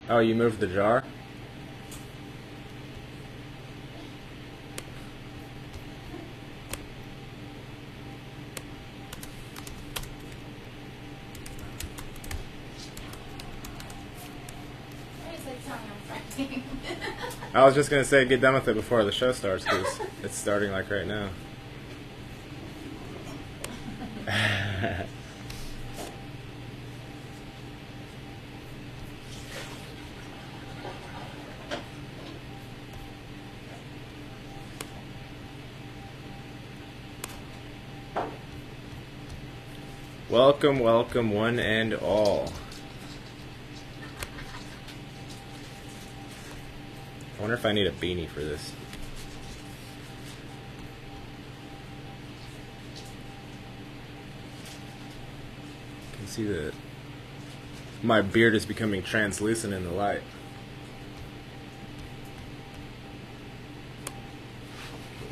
Oh, you moved the jar? I was just gonna say get done with it before the show starts because it's starting like right now. Welcome, welcome, one and all. I wonder if I need a beanie for this. You can see that my beard is becoming translucent in the light.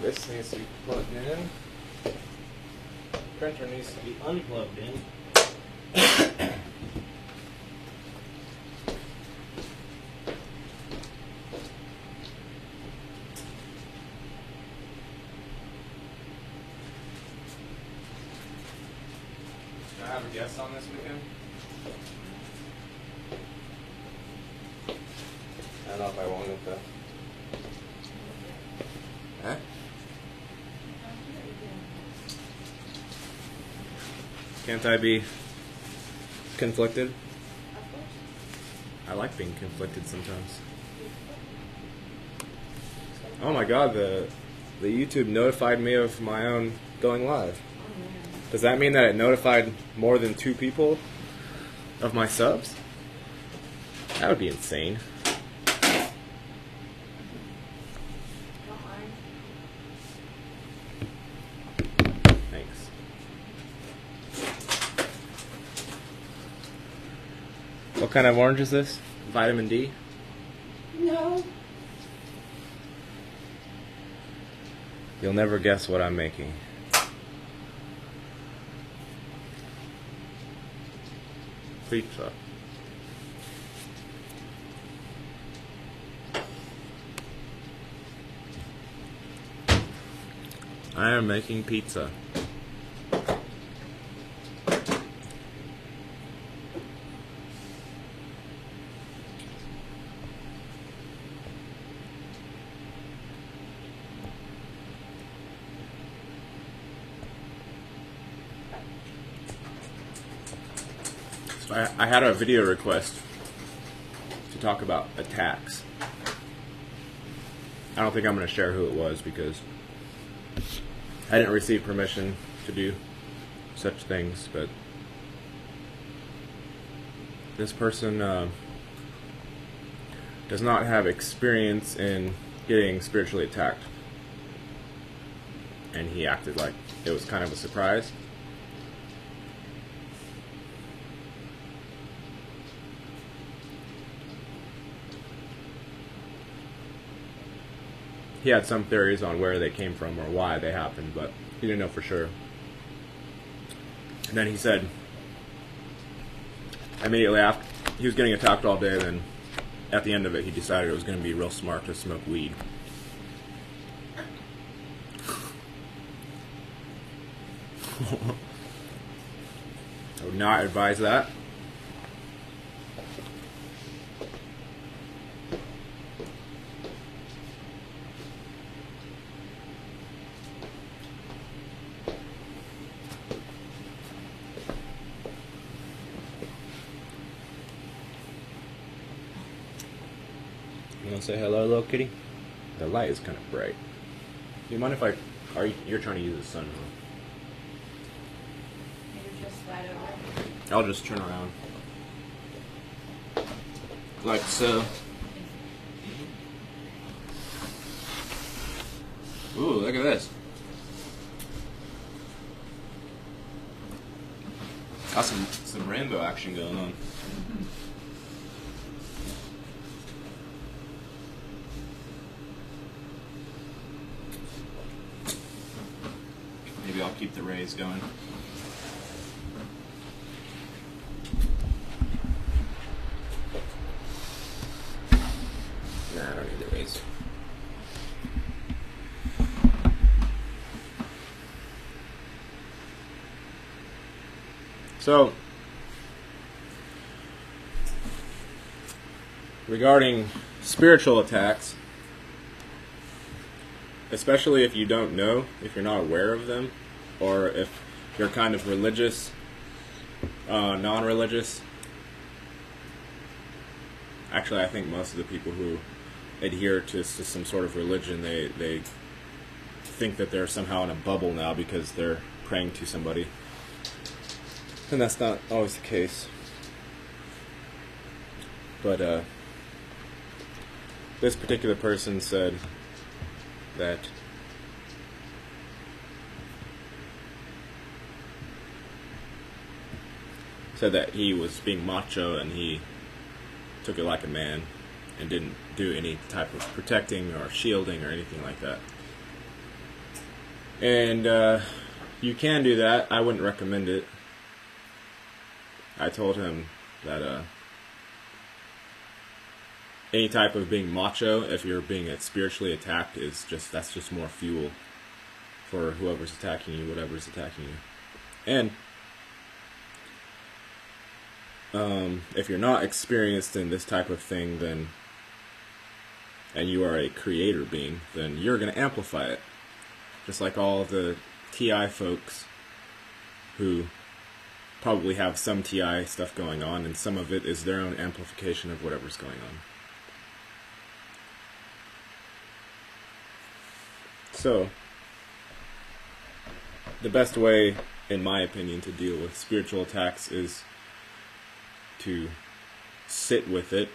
This needs to be plugged in. Printer needs to be unplugged in. Do I have a guest on this weekend? I don't know if I wanted to. Huh? Can't I be conflicted? Of course. I like being conflicted sometimes. Oh my god, the YouTube notified me of my own going live. Does that mean that it notified more than 2 people of my subs? That would be insane. Thanks. What kind of orange is this? Vitamin D? No. You'll never guess what I'm making. Pizza. I am making pizza. I had a video request to talk about attacks. I don't think I'm going to share who it was because I didn't receive permission to do such things, but this person does not have experience in getting spiritually attacked, and he acted like it was kind of a surprise. He had some theories on where they came from or why they happened, but he didn't know for sure. And then he said, immediately after, he was getting attacked all day, then at the end of it, he decided it was going to be real smart to smoke weed. I would not advise that. You want to say hello, little kitty? The light is kind of bright. Do you mind if you're trying to use the sun? You're just slide over. I'll just turn around. Like so. Ooh, look at this. Got some rainbow action going on. Maybe I'll keep the rays going. Nah, I don't need the raise. So, regarding spiritual attacks, especially if you don't know, if you're not aware of them, or if you're kind of religious, non-religious. Actually, I think most of the people who adhere to some sort of religion, they think that they're somehow in a bubble now because they're praying to somebody. And that's not always the case. But this particular person said that he was being macho and he took it like a man and didn't do any type of protecting or shielding or anything like that. And you can do that. I wouldn't recommend it. I told him that any type of being macho, if you're being spiritually attacked, that's just more fuel for whoever's attacking you, whatever's attacking you. And if you're not experienced in this type of thing, and you are a creator being, then you're going to amplify it. Just like all the TI folks who probably have some TI stuff going on, and some of it is their own amplification of whatever's going on. So, the best way, in my opinion, to deal with spiritual attacks is to sit with it,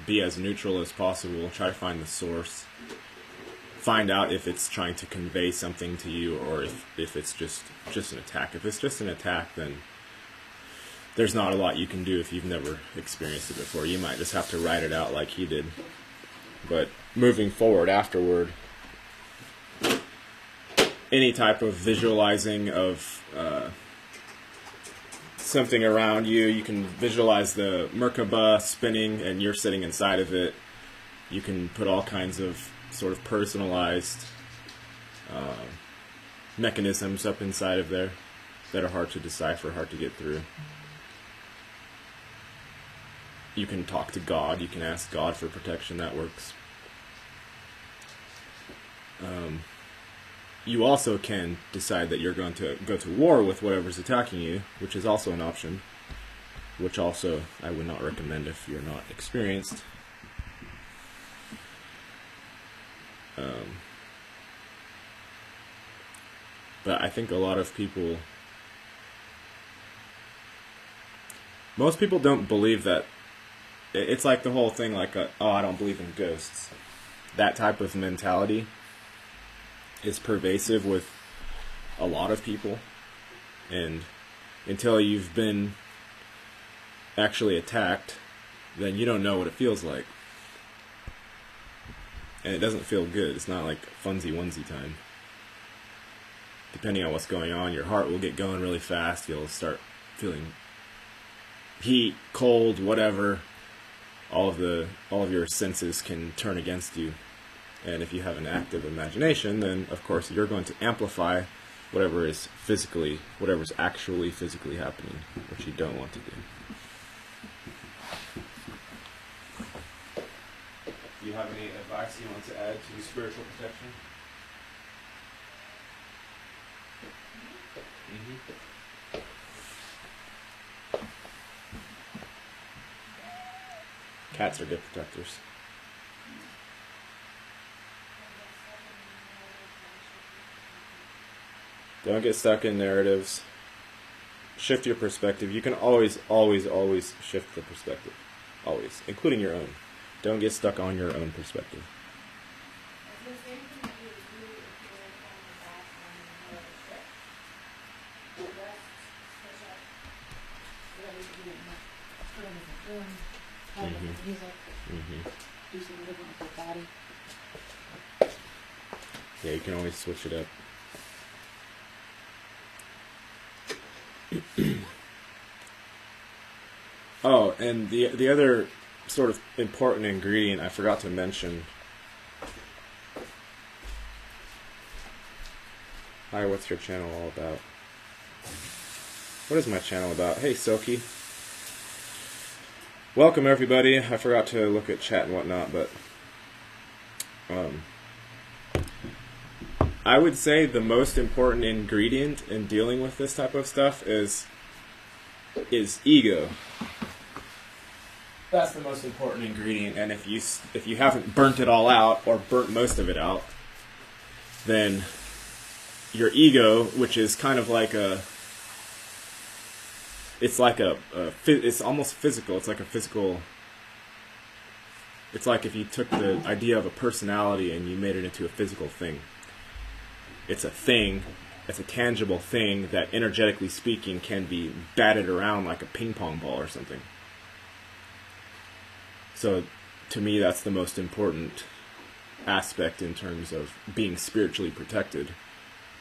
be as neutral as possible, try to find the source, find out if it's trying to convey something to you or if it's just an attack. If it's just an attack, then there's not a lot you can do if you've never experienced it before. You might just have to write it out like he did. But moving forward afterward, any type of visualizing of something around you, you can visualize the Merkaba spinning and you're sitting inside of it. You can put all kinds of sort of personalized mechanisms up inside of there that are hard to decipher, hard to get through. You can talk to God. You can ask God for protection. That works. You also can decide that you're going to go to war with whatever's attacking you, which is also an option, which also I would not recommend if you're not experienced. But I think a lot of people, most people don't believe that. It's like the whole thing, like, oh, I don't believe in ghosts. That type of mentality is pervasive with a lot of people. And until you've been actually attacked, then you don't know what it feels like. And it doesn't feel good. It's not like funsy onesie time. Depending on what's going on, your heart will get going really fast. You'll start feeling heat, cold, whatever. All of your senses can turn against you. And if you have an active imagination, then of course you're going to amplify whatever's actually physically happening, which you don't want to do. Do you have any advice you want to add to spiritual protection? Cats are good protectors. Don't get stuck in narratives. Shift your perspective. You can always shift the perspective. Always. Including your own. Don't get stuck on your own perspective. Do something different with your body. Yeah, you can always switch it up. Oh, and the other sort of important ingredient I forgot to mention. Hi, what's your channel all about? What is my channel about? Hey, Soki. Welcome, everybody. I forgot to look at chat and whatnot, but I would say the most important ingredient in dealing with this type of stuff is ego. That's the most important ingredient, and if you haven't burnt it all out, or burnt most of it out, then your ego, which is kind of like it's almost physical. It's like a physical. It's like if you took the idea of a personality and you made it into a physical thing. It's a thing. It's a tangible thing that, energetically speaking, can be batted around like a ping pong ball or something. So, to me, that's the most important aspect in terms of being spiritually protected,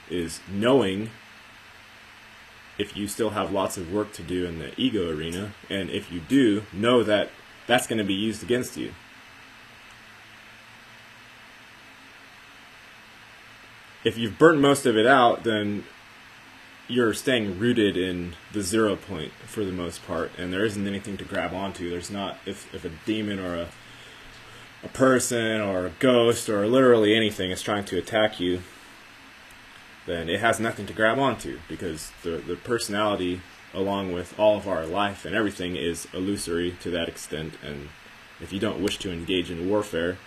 is knowing if you still have lots of work to do in the ego arena, and if you do, know that that's going to be used against you. If you've burnt most of it out, then you're staying rooted in the 0 point for the most part, and there isn't anything to grab onto. There's not, if a demon or a person or a ghost or literally anything is trying to attack you, then it has nothing to grab onto, because the personality, along with all of our life and everything, is illusory to that extent. And if you don't wish to engage in warfare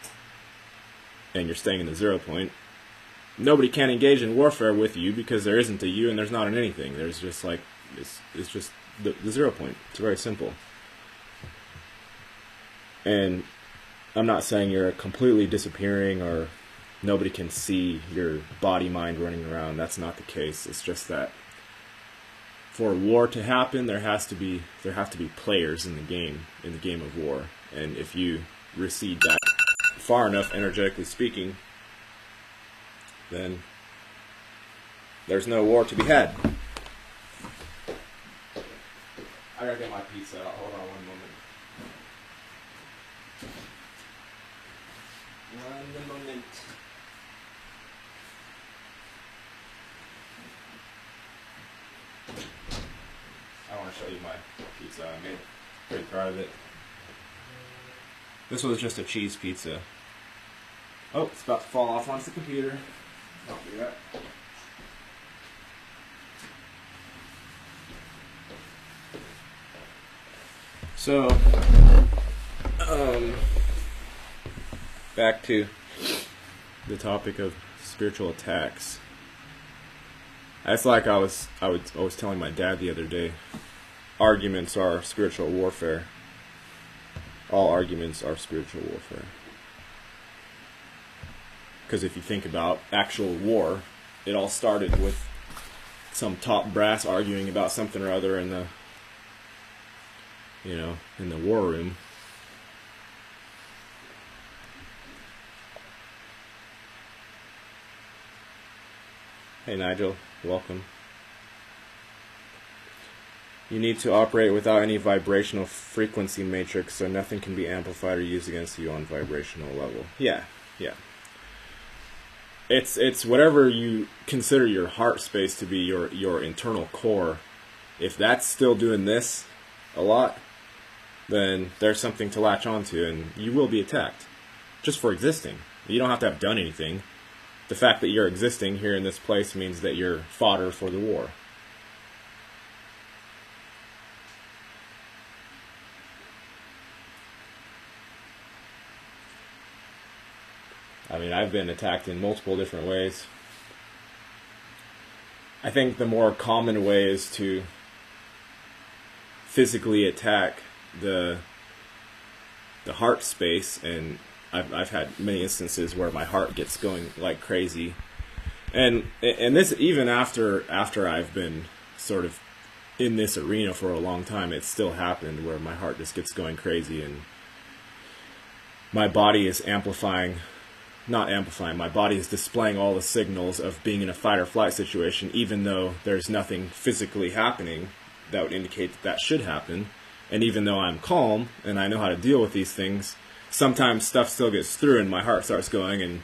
and you're staying in the 0 point, nobody can engage in warfare with you, because there isn't a you and there's not an anything. There's just like, it's just the 0 point. It's very simple. And I'm not saying you're completely disappearing or nobody can see your body mind running around. That's not the case. It's just that for war to happen, there have to be players in the game of war. And if you recede that far enough, energetically speaking, then there's no war to be had. I gotta get my pizza out. Hold on one moment. One moment. I want to show you my pizza I made. Pretty proud of it. This was just a cheese pizza. Oh, it's about to fall off onto the computer. Don't do that. So, back to the topic of spiritual attacks. That's like I was telling my dad the other day. Arguments are spiritual warfare. All arguments are spiritual warfare. Because if you think about actual war, it all started with some top brass arguing about something or other in the war room. Hey Nigel, welcome. You need to operate without any vibrational frequency matrix, so nothing can be amplified or used against you on vibrational level. Yeah. It's whatever you consider your heart space to be, your internal core. If that's still doing this a lot, then there's something to latch onto, and you will be attacked. Just for existing. You don't have to have done anything. The fact that you're existing here in this place means that you're fodder for the war. I mean, I've been attacked in multiple different ways. I think the more common way is to physically attack the heart space, and I've had many instances where my heart gets going like crazy, and this even after I've been sort of in this arena for a long time, it still happened where my heart just gets going crazy, and my body is my body is displaying all the signals of being in a fight or flight situation, even though there's nothing physically happening that would indicate that should happen. And even though I'm calm and I know how to deal with these things, sometimes stuff still gets through and my heart starts going, and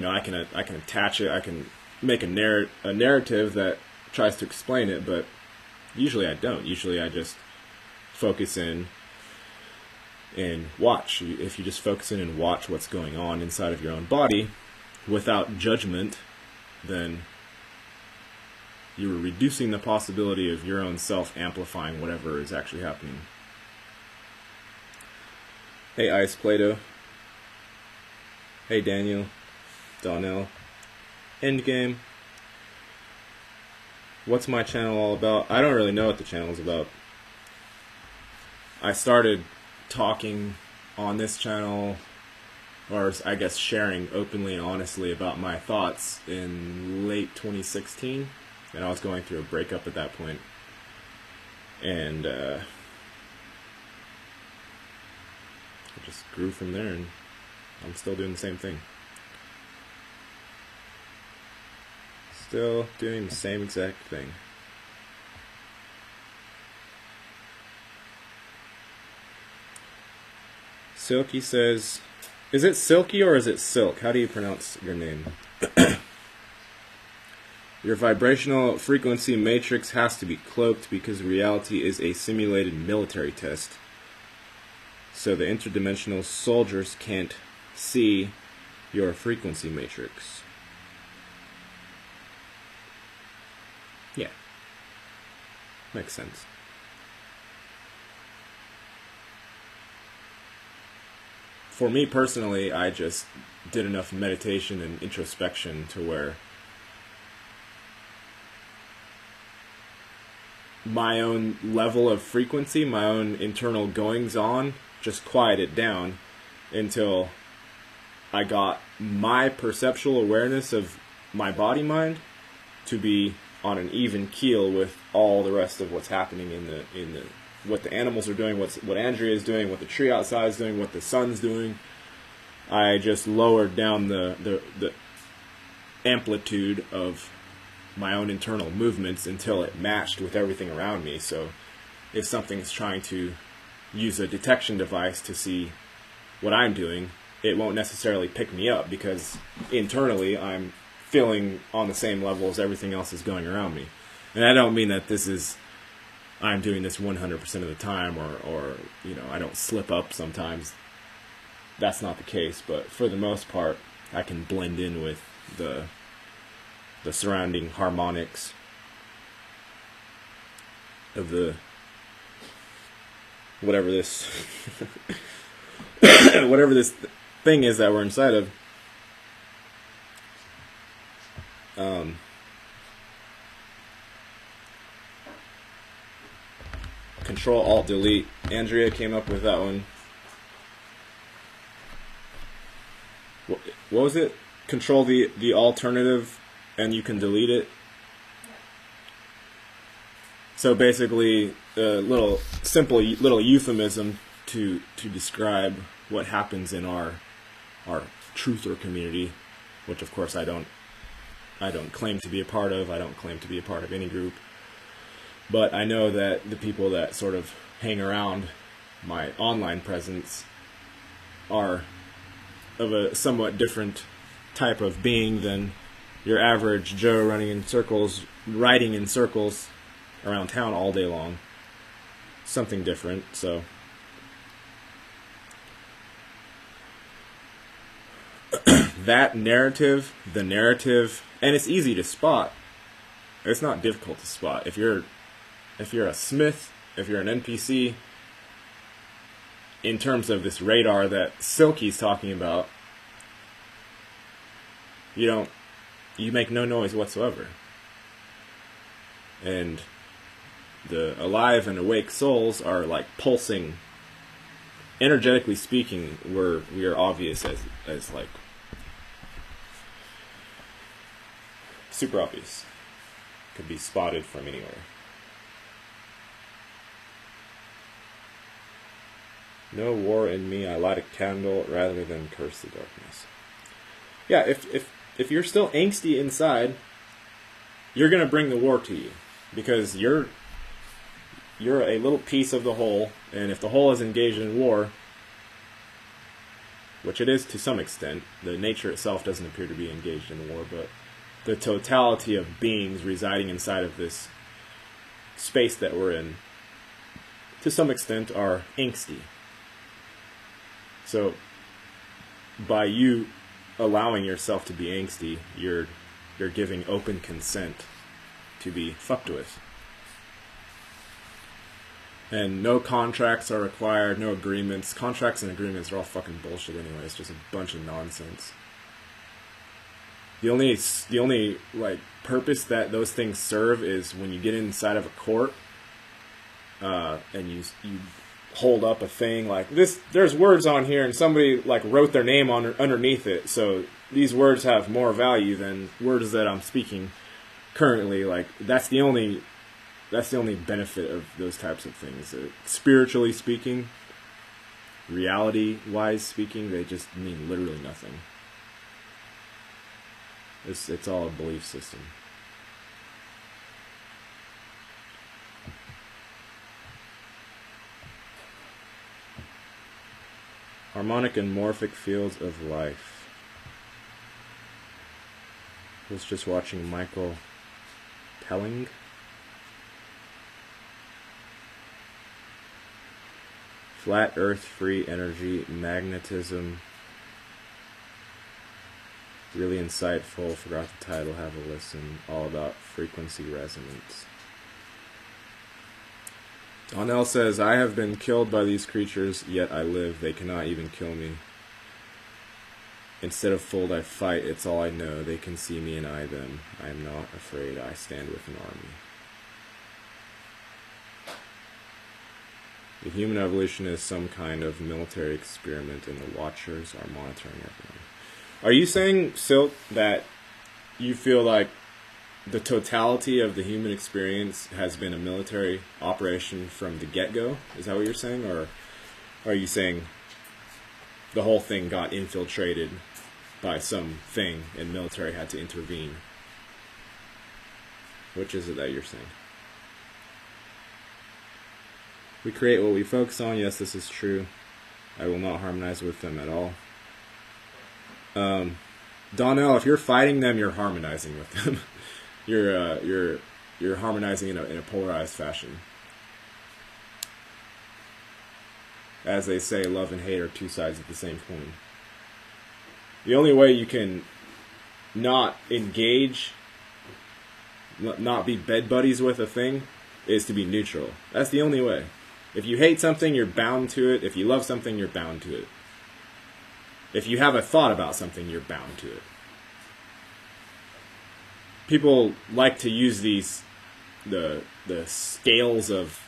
I can attach it, I can make a narrative that tries to explain it, but usually I don't. Usually I just focus in and watch. If you just focus in and watch what's going on inside of your own body without judgment, then you're reducing the possibility of your own self amplifying whatever is actually happening. Hey Ice Plato. Hey Daniel. Donnell. Endgame. What's my channel all about? I don't really know what the channel's about. I started talking on this channel, or I guess sharing openly and honestly about my thoughts in late 2016, and I was going through a breakup at that point, and I just grew from there, and I'm still doing the same thing. Still doing the same exact thing. Silky says, is it Silky or is it Silk? How do you pronounce your name? Your vibrational frequency matrix has to be cloaked because reality is a simulated military test. So the interdimensional soldiers can't see your frequency matrix. Yeah. Makes sense. For me personally, I just did enough meditation and introspection to where my own level of frequency, my own internal goings on, just quieted down until I got my perceptual awareness of my body mind to be on an even keel with all the rest of what's happening in the what the animals are doing, what Andrea is doing, what the tree outside is doing, what the sun's doing. I just lowered down the amplitude of my own internal movements until it matched with everything around me. So if something's trying to use a detection device to see what I'm doing, it won't necessarily pick me up because internally I'm feeling on the same level as everything else is going around me. And I don't mean that I'm doing this 100% of the time, or I don't slip up sometimes. That's not the case, but for the most part, I can blend in with the surrounding harmonics of the whatever this whatever this thing is that we're inside of. Ctrl Alt Delete. Andrea came up with that one. What was it? Control the alternative and you can delete it. So basically, a little simple little euphemism to describe what happens in our truther community, which of course I don't claim to be a part of. I don't claim to be a part of any group. But I know that the people that sort of hang around my online presence are of a somewhat different type of being than your average Joe riding in circles around town all day long. Something different, so that narrative, and it's easy to spot. It's not difficult to spot. If you're a smith, if you're an NPC, in terms of this radar that Silky's talking about, you make no noise whatsoever. And the alive and awake souls are like pulsing. Energetically speaking, we are obvious as like super obvious. Could be spotted from anywhere. No war in me, I light a candle rather than curse the darkness. Yeah, if you're still angsty inside, you're going to bring the war to you. Because you're a little piece of the whole, and if the whole is engaged in war, which it is to some extent, the nature itself doesn't appear to be engaged in war, but the totality of beings residing inside of this space that we're in, to some extent, are angsty. So, by you allowing yourself to be angsty, you're giving open consent to be fucked with. And no contracts are required, no agreements. Contracts and agreements are all fucking bullshit anyway. It's just a bunch of nonsense. The only like purpose that those things serve is when you get inside of a court, and you hold up a thing like this. There's words on here, and somebody like wrote their name on underneath it. So these words have more value than words that I'm speaking currently. Like that's the only benefit of those types of things. Spiritually speaking, reality-wise speaking, they just mean literally nothing. It's all a belief system. Harmonic and morphic fields of life. I was just watching Michael Telling. Flat Earth, free energy, magnetism. Really insightful. Forgot the title. Have a listen. All about frequency resonance. Donnell says, I have been killed by these creatures, yet I live. They cannot even kill me. Instead of fold, I fight. It's all I know. They can see me and I them. I am not afraid. I stand with an army. The human evolution is some kind of military experiment, and the Watchers are monitoring everyone. Are you saying, Silk, that you feel like the totality of the human experience has been a military operation from the get-go? Is that what you're saying? Or are you saying the whole thing got infiltrated by something and military had to intervene? Which is it that you're saying? We create what we focus on. Yes, this is true. I will not harmonize with them at all. Donnell, if you're fighting them, you're harmonizing with them. You're harmonizing in a polarized fashion. As they say, love and hate are two sides of the same coin. The only way you can not engage, not be bed buddies with a thing, is to be neutral. That's the only way. If you hate something, you're bound to it. If you love something, you're bound to it. If you have a thought about something, you're bound to it. People like to use the scales of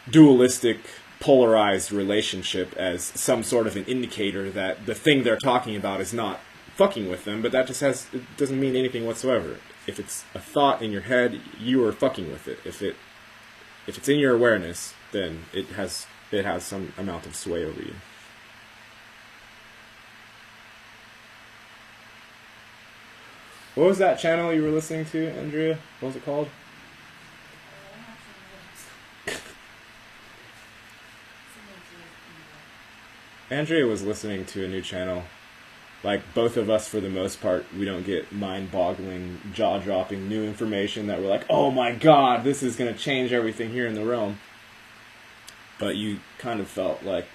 dualistic, polarized relationship as some sort of an indicator that the thing they're talking about is not fucking with them, but that it doesn't mean anything whatsoever. If it's a thought in your head, you are fucking with it. If it's in your awareness, then it has some amount of sway over you. What was that channel you were listening to, Andrea? What was it called? Andrea was listening to a new channel. Like, both of us, for the most part, we don't get mind-boggling, jaw-dropping new information that we're like, oh my god, this is going to change everything here in the realm. But you kind of felt like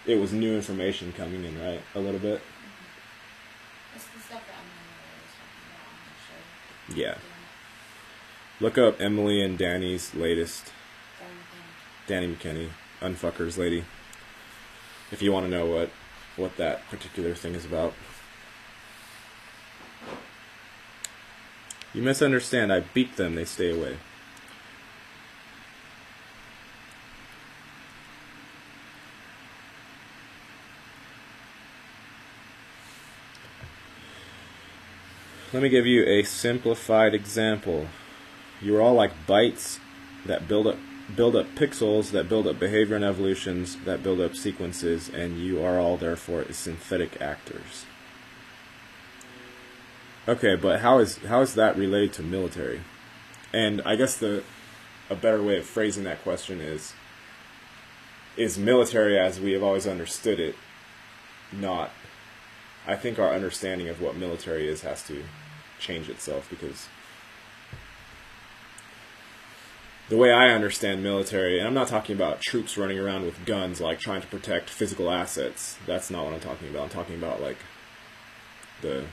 it was new information coming in, right? A little bit? It's the stuff that I'm talking about on the show. Yeah. Look up Emily and Danny's latest. Danny McKinney, Unfuckers Lady. If you want to know what that particular thing is about. You misunderstand. I beat them. They stay away. Let me give you a simplified example. You are all like bytes that build up pixels, that build up behavior and evolutions, that build up sequences, and you are all therefore synthetic actors. Okay, but how is that related to military? And I guess the a better way of phrasing that question is military as we have always understood it not... I think our understanding of what military is has to change itself, because the way I understand military, and I'm not talking about troops running around with guns, like trying to protect physical assets. That's not what I'm talking about. I'm talking about like the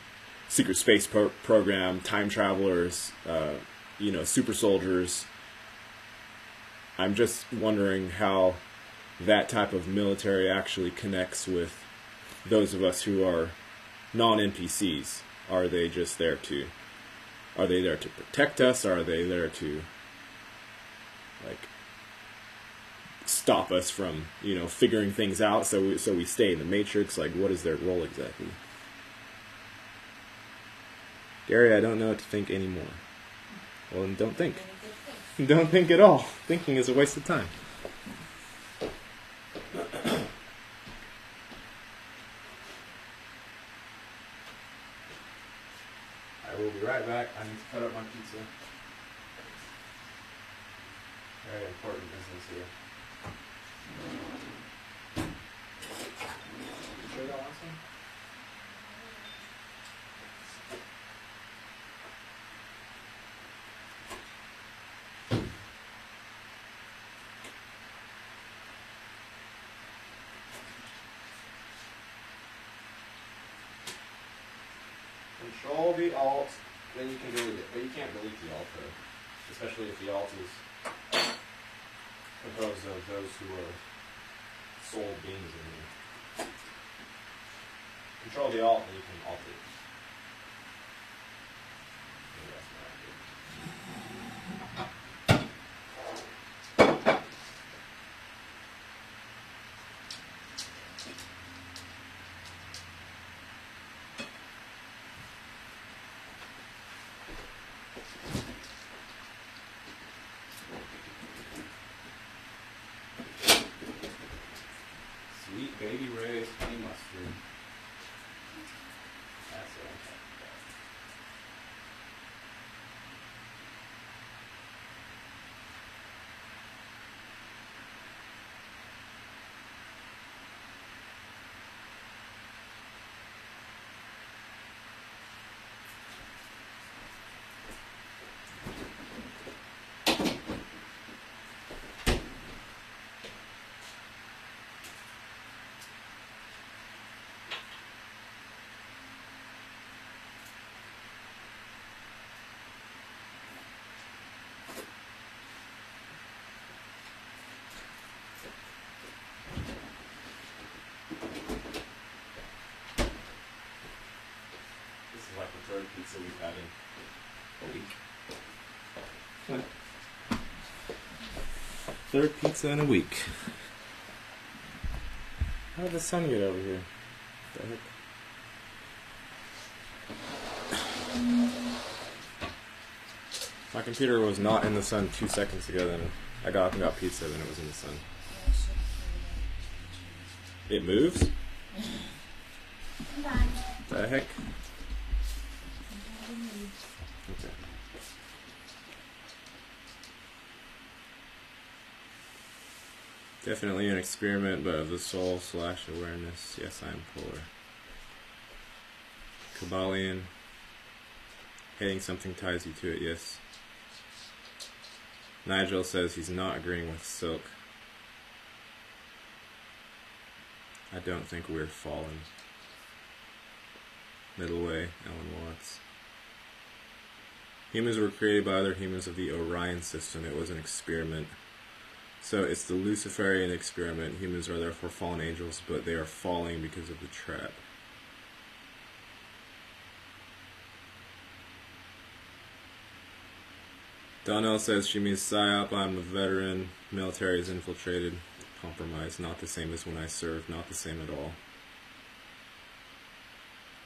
secret space program, time travelers, super soldiers. I'm just wondering how that type of military actually connects with those of us who are non-NPCs. Are they there to protect us? Are they there to stop us from, figuring things out so we stay in the Matrix? Like, what is their role exactly? Gary, I don't know what to think anymore. Well, then don't think. Don't think at all. Thinking is a waste of time. I will be right back. I need to cut up my pizza. Very important business here. You sure that last one? Control the Alt, then you can delete it. But you can't delete the Alt though. Especially if the Alt is composed of those who are soul beings in you. Control the Alt and you can alt it. Maybe that's not good. Sweet baby Ray's honey mustard. That's what I'm talking about. This is like the third pizza we've had in a week. Third pizza in a week. How did the sun get over here? What the heck? My computer was not in the sun 2 seconds ago, then I got up and got pizza, then it was in the sun. It moves? The heck? Okay. Definitely an experiment, but of the soul / awareness. Yes, I am polar. Kabbalion. Hating something ties you to it, yes. Nigel says he's not agreeing with Silk. I don't think we're fallen. Middle way, Ellen Watts. Humans were created by other humans of the Orion system. It was an experiment. So it's the Luciferian experiment. Humans are therefore fallen angels, but they are falling because of the trap. Donnell says she means PSYOP. I'm a veteran. Military is infiltrated. Compromise. Not the same as when I served. Not the same at all.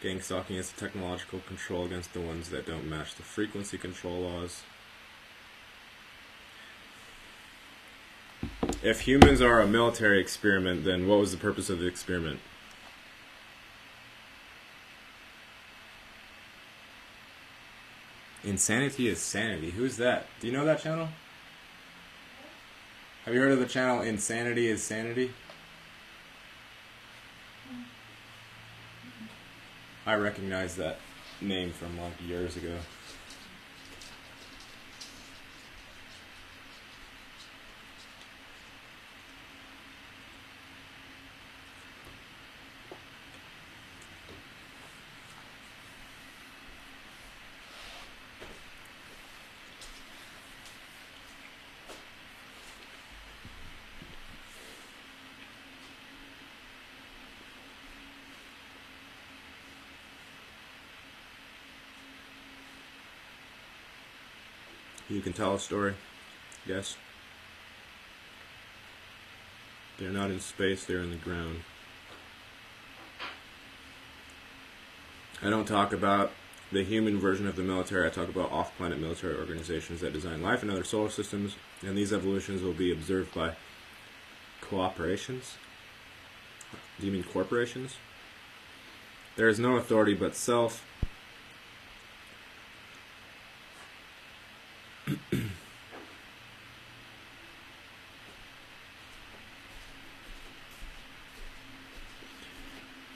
Gang stalking is technological control against the ones that don't match the frequency control laws. If humans are a military experiment, then what was the purpose of the experiment? Insanity is sanity. Who's that? Do you know that channel? Have you heard of the channel Insanity is Sanity? I recognize that name from like years ago. You can tell a story. Yes. They're not in space, they're in the ground. I don't talk about the human version of the military. I talk about off-planet military organizations that design life in other solar systems, and these evolutions will be observed by cooperations. Do you mean corporations? There is no authority but self.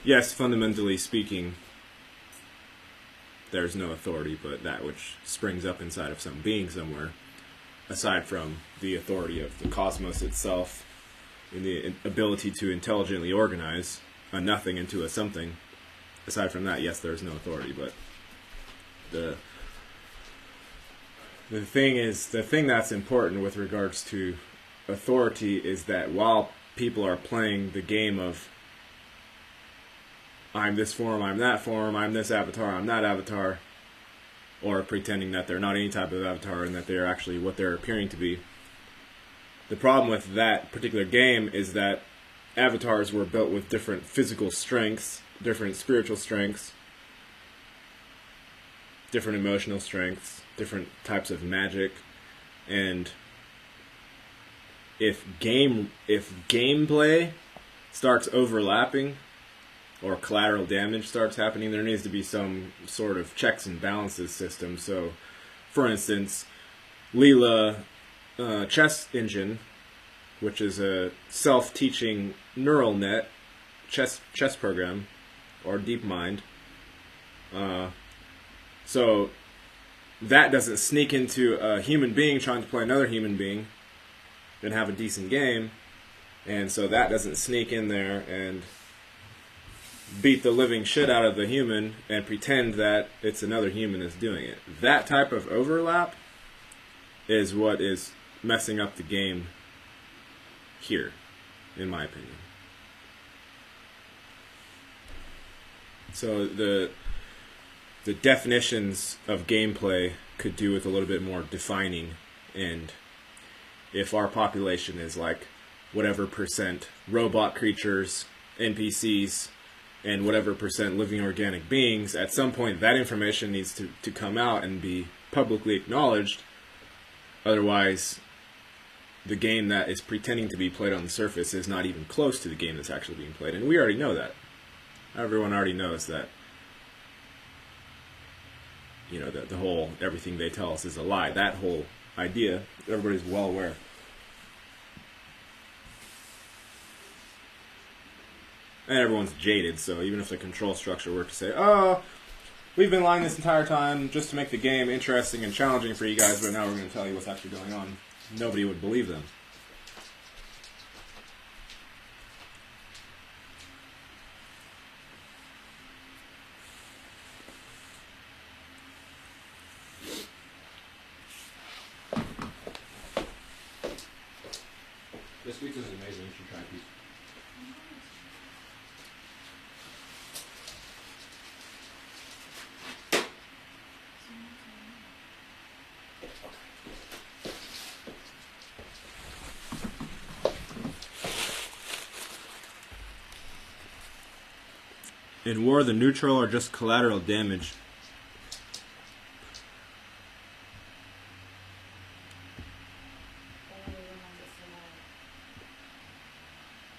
Yes, fundamentally speaking, there's no authority but that which springs up inside of some being somewhere, aside from the authority of the cosmos itself, and the ability to intelligently organize a nothing into a something. Aside from that, yes, there's no authority, but the thing that's important with regards to authority is that while people are playing the game of I'm this form, I'm that form, I'm this avatar, I'm that avatar, or pretending that they're not any type of avatar and that they're actually what they're appearing to be. The problem with that particular game is that avatars were built with different physical strengths, different spiritual strengths, different emotional strengths, different types of magic, and if gameplay starts overlapping, or collateral damage starts happening, there needs to be some sort of checks and balances system. So, for instance, Leela Chess Engine, which is a self-teaching neural net chess program, or DeepMind. So that doesn't sneak into a human being trying to play another human being and have a decent game, and so that doesn't sneak in there and beat the living shit out of the human and pretend that it's another human that's doing it. That type of overlap is what is messing up the game here, in my opinion. So the definitions of gameplay could do with a little bit more defining, and if our population is like whatever percent robot creatures, NPCs, and whatever percent living organic beings, at some point that information needs to come out and be publicly acknowledged. Otherwise, the game that is pretending to be played on the surface is not even close to the game that's actually being played. And we already know that. Everyone already knows that, you know, that the whole everything they tell us is a lie. That whole idea, everybody's well aware. And everyone's jaded, so even if the control structure were to say, oh, we've been lying this entire time just to make the game interesting and challenging for you guys, but now we're going to tell you what's actually going on, nobody would believe them. This pizza is amazing. You should try pizza. In war, the neutral are just collateral damage.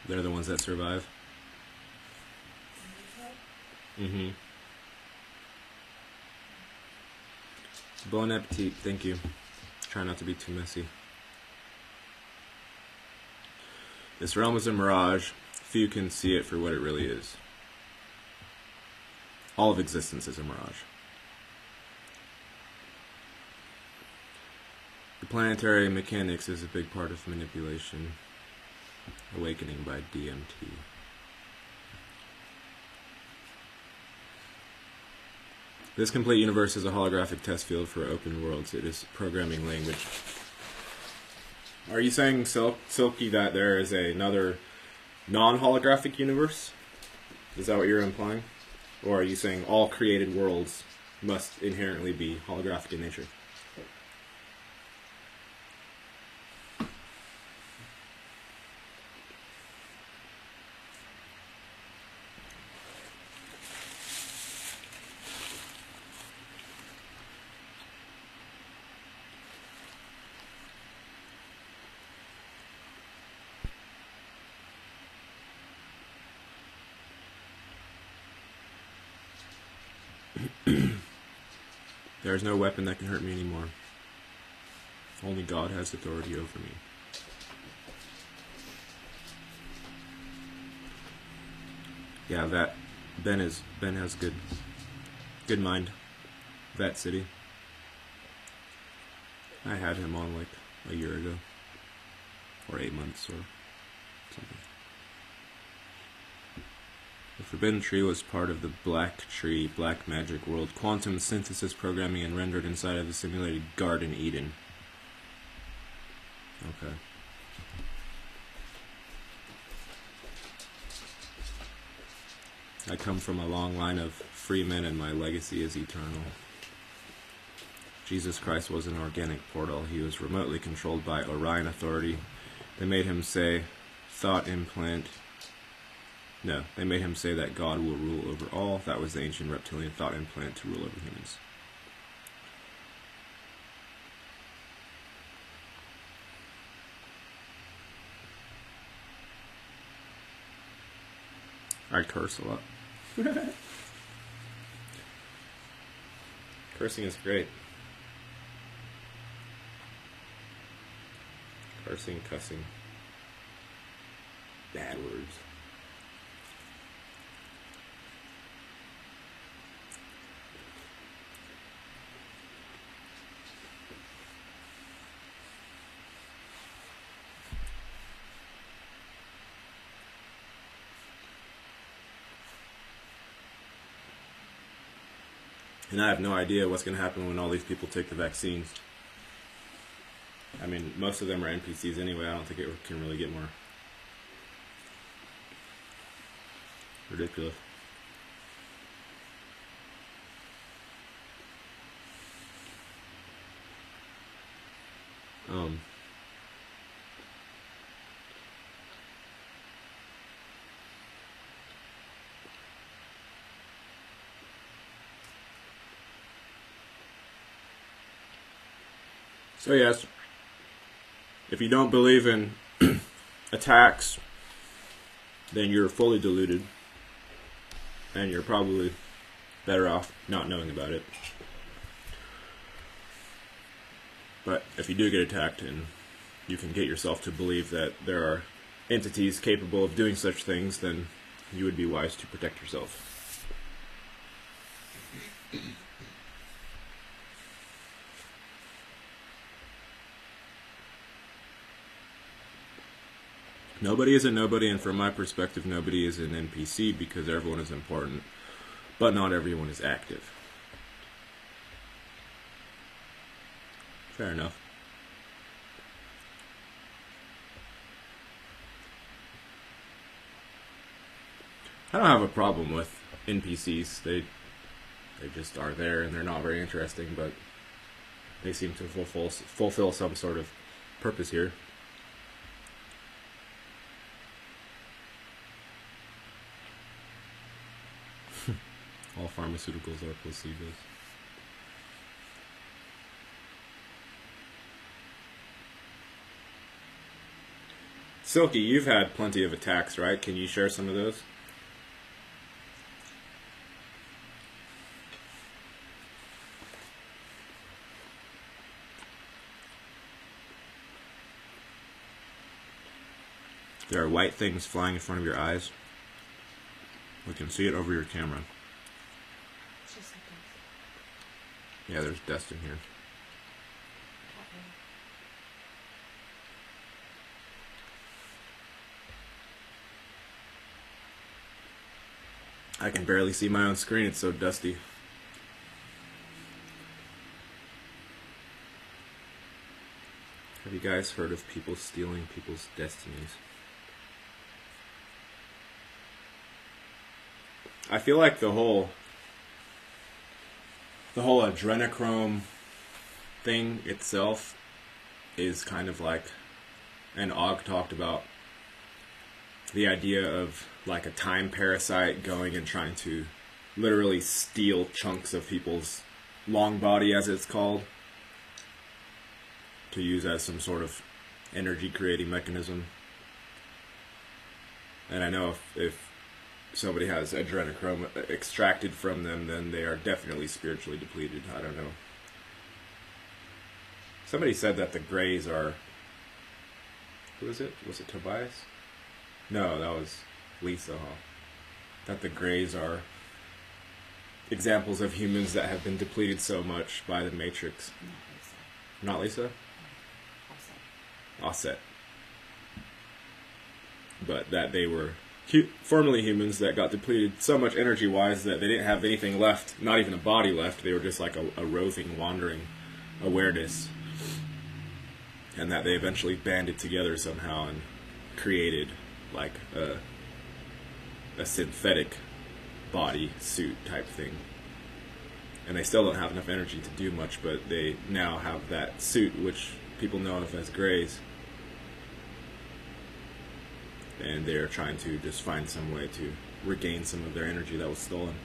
They're the ones that survive. Mm-hmm. Bon appetit. Thank you. Try not to be too messy. This realm is a mirage. Few can see it for what it really is. All of existence is a mirage. The planetary mechanics is a big part of manipulation. Awakening by DMT. This complete universe is a holographic test field for open worlds. It is programming language. Are you saying, Silky, that there is another non-holographic universe? Is that what you're implying? Or are you saying all created worlds must inherently be holographic in nature? There is no weapon that can hurt me anymore. Only God has authority over me. Yeah, that Ben has good mind. That city. I had him on like a year ago, or 8 months, or something. The Forbidden Tree was part of the Black Tree, Black Magic world, quantum synthesis programming, and rendered inside of the simulated Garden Eden. Okay. I come from a long line of free men, and my legacy is eternal. Jesus Christ was an organic portal. He was remotely controlled by Orion Authority. They made him say, thought implant. No, they made him say that God will rule over all. That was the ancient reptilian thought implant to rule over humans. I curse a lot. Cursing is great. Cursing, cussing. Bad words. And I have no idea what's going to happen when all these people take the vaccines. I mean, most of them are NPCs anyway. I don't think it can really get more ridiculous. So yes, if you don't believe in attacks, then you're fully deluded, and you're probably better off not knowing about it. But if you do get attacked, and you can get yourself to believe that there are entities capable of doing such things, then you would be wise to protect yourself. Nobody is a nobody, and from my perspective, nobody is an NPC because everyone is important, but not everyone is active. Fair enough. I don't have a problem with NPCs. They just are there, and they're not very interesting, but they seem to fulfill some sort of purpose here. All pharmaceuticals are placebos. Silky, you've had plenty of attacks, right? Can you share some of those? There are white things flying in front of your eyes. We can see it over your camera. It's just like this. Yeah, there's dust in here. I can barely see my own screen, it's so dusty. Have you guys heard of people stealing people's destinies? I feel like the whole adrenochrome thing itself is kind of like, and Og talked about the idea of like a time parasite going and trying to literally steal chunks of people's long body, as it's called, to use as some sort of energy creating mechanism. And I know if somebody has adrenochrome extracted from them, then they are definitely spiritually depleted. I don't know. Somebody said that the Greys are... Who was it? Was it Tobias? No, that was Lisa. Huh? That the Greys are examples of humans that have been depleted so much by the Matrix. Not Lisa? Offset. But that they were formerly humans that got depleted so much energy-wise that they didn't have anything left, not even a body left. They were just like a roving, wandering awareness. And that they eventually banded together somehow and created like a synthetic body suit type thing. And they still don't have enough energy to do much, but they now have that suit, which people know of as Greys. And they're trying to just find some way to regain some of their energy that was stolen.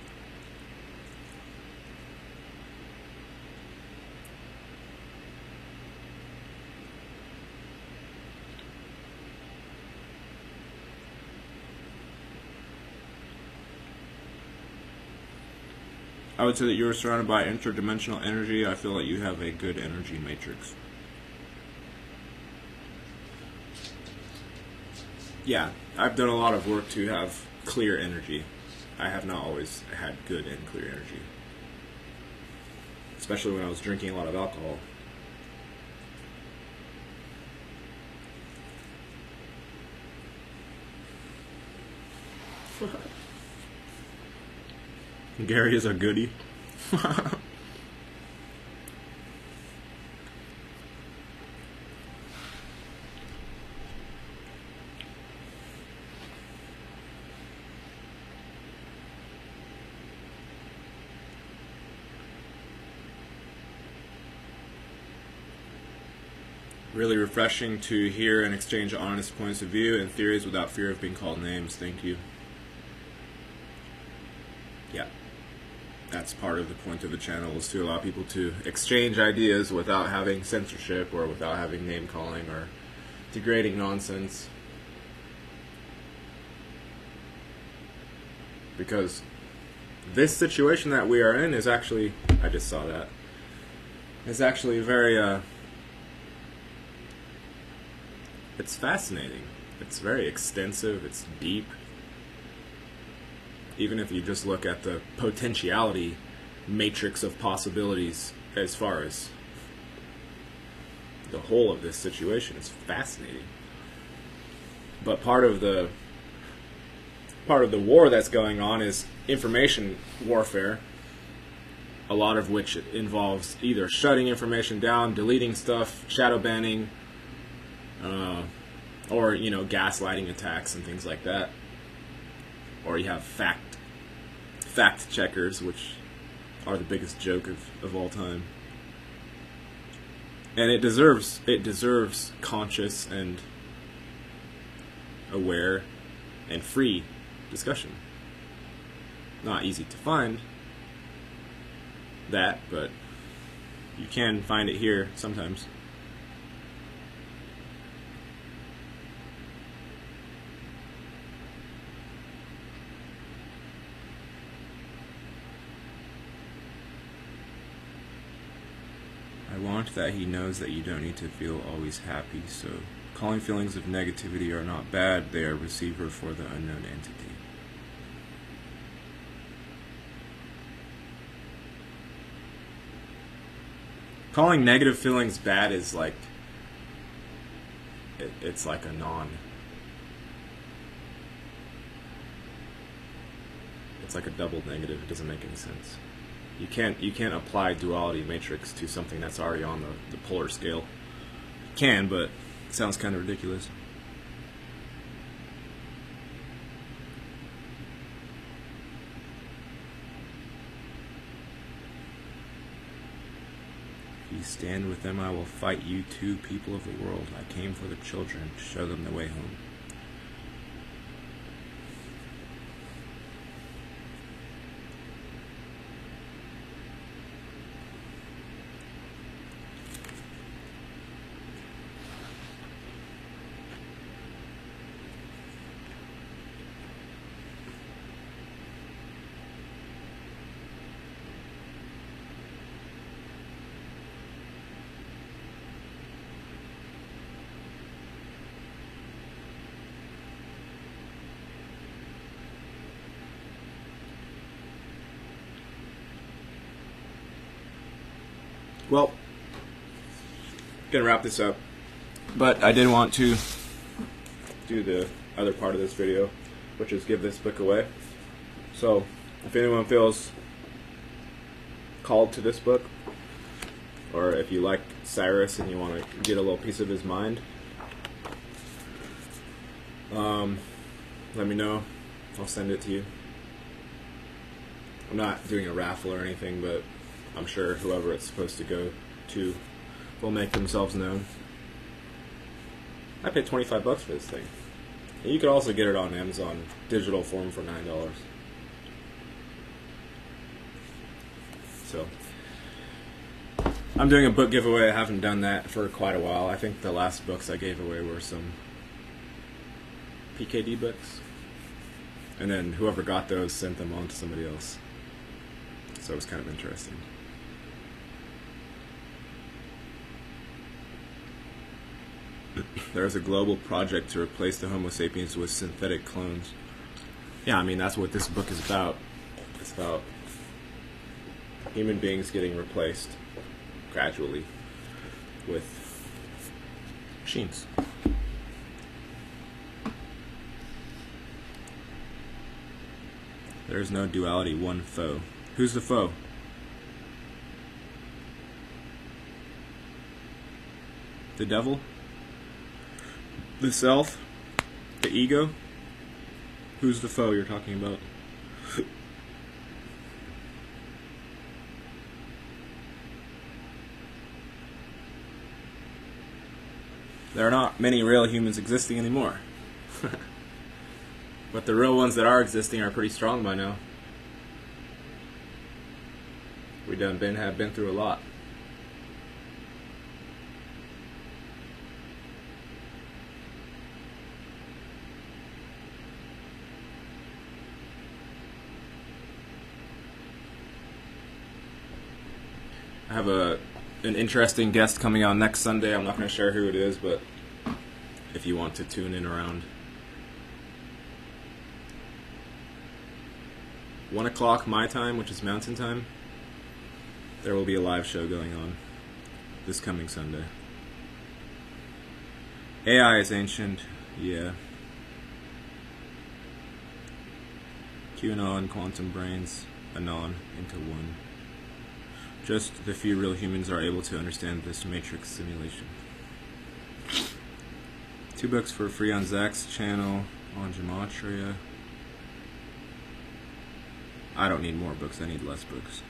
I would say that you are surrounded by interdimensional energy. I feel like you have a good energy matrix. Yeah, I've done a lot of work to have clear energy. I have not always had good and clear energy. Especially when I was drinking a lot of alcohol. Gary is a goodie. Really refreshing to hear and exchange honest points of view and theories without fear of being called names. Thank you. Yeah. That's part of the point of the channel, is to allow people to exchange ideas without having censorship or without having name calling or degrading nonsense. Because this situation that we are in is actually, I just saw that, is actually very, it's fascinating. It's very extensive, it's deep. Even if you just look at the potentiality matrix of possibilities as far as the whole of this situation, is fascinating. But part of the war that's going on is information warfare, a lot of which involves either shutting information down, deleting stuff, shadow banning, or, you know, gaslighting attacks and things like that. Or you have fact checkers, which are the biggest joke of all time. And it deserves conscious and aware and free discussion. Not easy to find that, but you can find it here sometimes. I want that he knows that you don't need to feel always happy, so Calling feelings of negativity are not bad, they are a receiver for the unknown entity. Calling negative feelings bad is like, it's like a it's like a double negative. It doesn't make any sense. You can't apply duality matrix to something that's already on the polar scale. You can, but it sounds kind of ridiculous. If you stand with them, I will fight you too, people of the world. I came for the children to show them the way home. Well, gonna wrap this up, but I did want to do the other part of this video, which is give this book away. So, if anyone feels called to this book, or if you like Cyrus and you want to get a little piece of his mind, let me know. I'll send it to you. I'm not doing a raffle or anything, but I'm sure whoever it's supposed to go to will make themselves known. I paid $25 for this thing. And you could also get it on Amazon digital form for $9. So, I'm doing a book giveaway. I haven't done that for quite a while. I think the last books I gave away were some PKD books. And then whoever got those sent them on to somebody else. So it was kind of interesting. There's a global project to replace the Homo sapiens with synthetic clones. Yeah, I mean, that's what this book is about. It's about human beings getting replaced gradually with machines. There is no duality, one foe. Who's the foe? The devil? The self? The ego? Who's the foe you're talking about? There are not many real humans existing anymore. But the real ones that are existing are pretty strong by now. We have been through a lot. I have an interesting guest coming on next Sunday. I'm not going to share who it is, but if you want to tune in around 1 o'clock my time, which is Mountain Time, there will be a live show going on this coming Sunday. AI is ancient, yeah. QAnon, quantum brains, anon, into one. Just the few real humans are able to understand this matrix simulation. 2 books for free on Zach's channel on Gematria. I don't need more books, I need less books.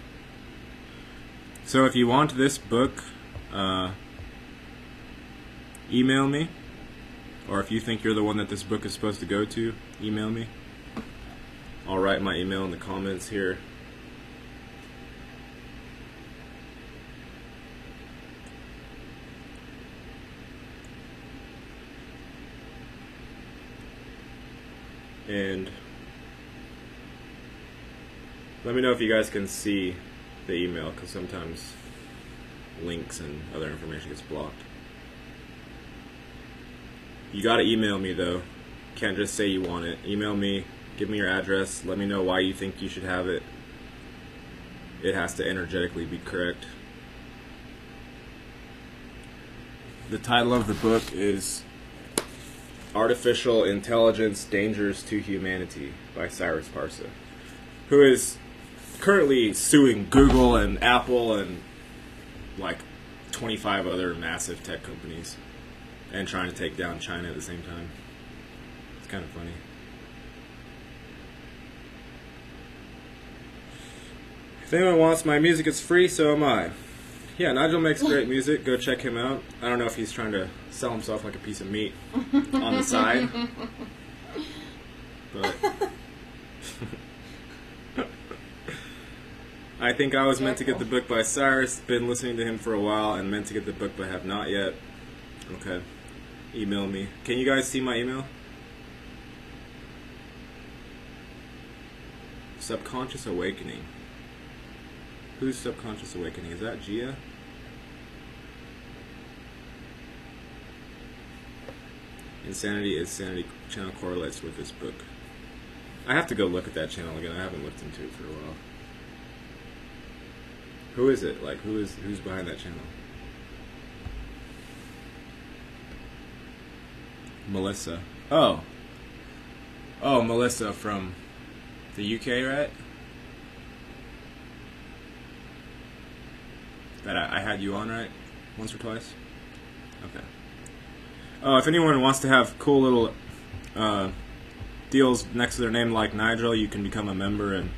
So if you want this book, email me. Or if you think you're the one that this book is supposed to go to, email me. I'll write my email in the comments here. And let me know if you guys can see the email, because sometimes links and other information gets blocked. You gotta email me though. Can't just say you want it. Email me, give me your address, let me know why you think you should have it. It has to energetically be correct. The title of the book is Artificial Intelligence Dangers to Humanity by Cyrus Parsa, who is currently suing Google and Apple and like 25 other massive tech companies and trying to take down China at the same time. It's kind of funny. If anyone wants my music, it's free, so am I. Yeah, Nigel makes great music. Go check him out. I don't know if he's trying to sell himself like a piece of meat on the side. But I think I was meant to get the book by Cyrus. Been listening to him for a while and meant to get the book but have not yet. Okay. Email me. Can you guys see my email? Subconscious Awakening. Who's Subconscious Awakening? Is that Gia? Insanity is Sanity channel correlates with this book. I have to go look at that channel again. I haven't looked into it for a while. Who is it? Like, who's behind that channel? Melissa. Oh, Melissa from the UK, right? That I had you on, right? Once or twice? Okay. Oh, if anyone wants to have cool little deals next to their name like Nigel, you can become a member and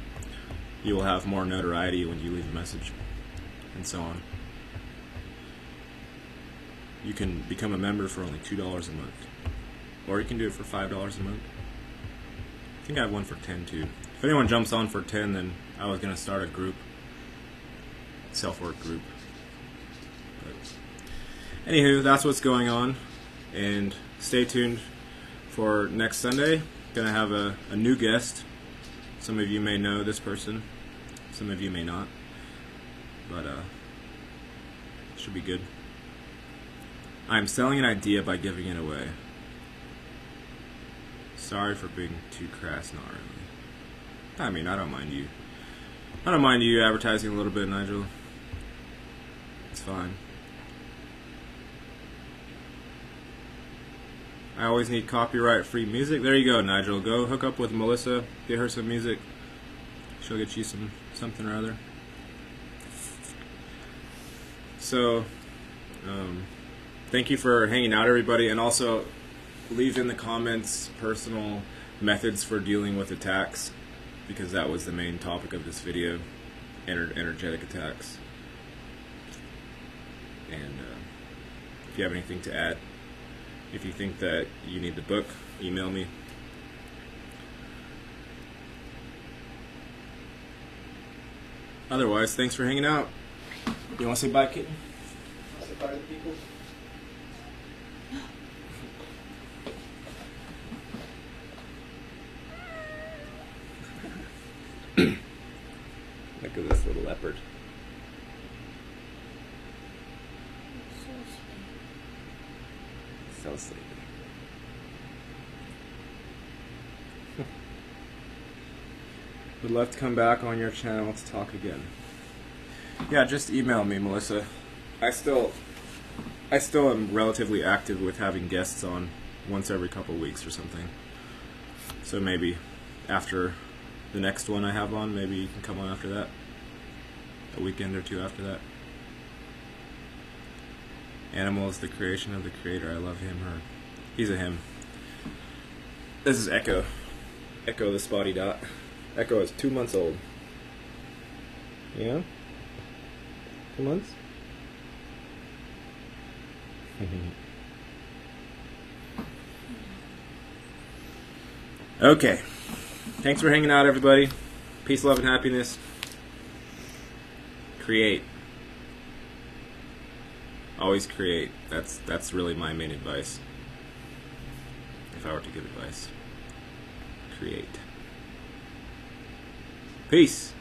you will have more notoriety when you leave a message and so on. You can become a member for only $2 a month. Or you can do it for $5 a month. I think I have one for 10 too. If anyone jumps on for 10, then I was going to start a group. Self-work group. But anywho, that's what's going on. And stay tuned for next Sunday. Gonna have a new guest. Some of you may know this person. Some of you may not. But should be good. I'm selling an idea by giving it away. Sorry for being too crass, not really. I mean, I don't mind you. I don't mind you advertising a little bit, Nigel. It's fine. I always need copyright-free music. There you go, Nigel. Go hook up with Melissa. Get her some music. She'll get you something or other. So, thank you for hanging out, everybody. And also, leave in the comments personal methods for dealing with attacks, because that was the main topic of this video. Energetic attacks. And if you have anything to add, if you think that you need the book, email me. Otherwise, thanks for hanging out. You want to say bye, kitten? Say bye to the people. Look at this little leopard. So sleepy. Would love to come back on your channel to talk again. Yeah, just email me, Melissa. I still am relatively active with having guests on once every couple weeks or something. So maybe after the next one I have on, maybe you can come on after that. A weekend or two after that. Animal is the creation of the creator. I love him, her. He's a him. This is Echo. Echo the spotty dot. Echo is 2 months old. Yeah? 2 months? Okay. Thanks for hanging out, everybody. Peace, love, and happiness. Create. Always create. That's really my main advice. If I were to give advice. Create. Peace.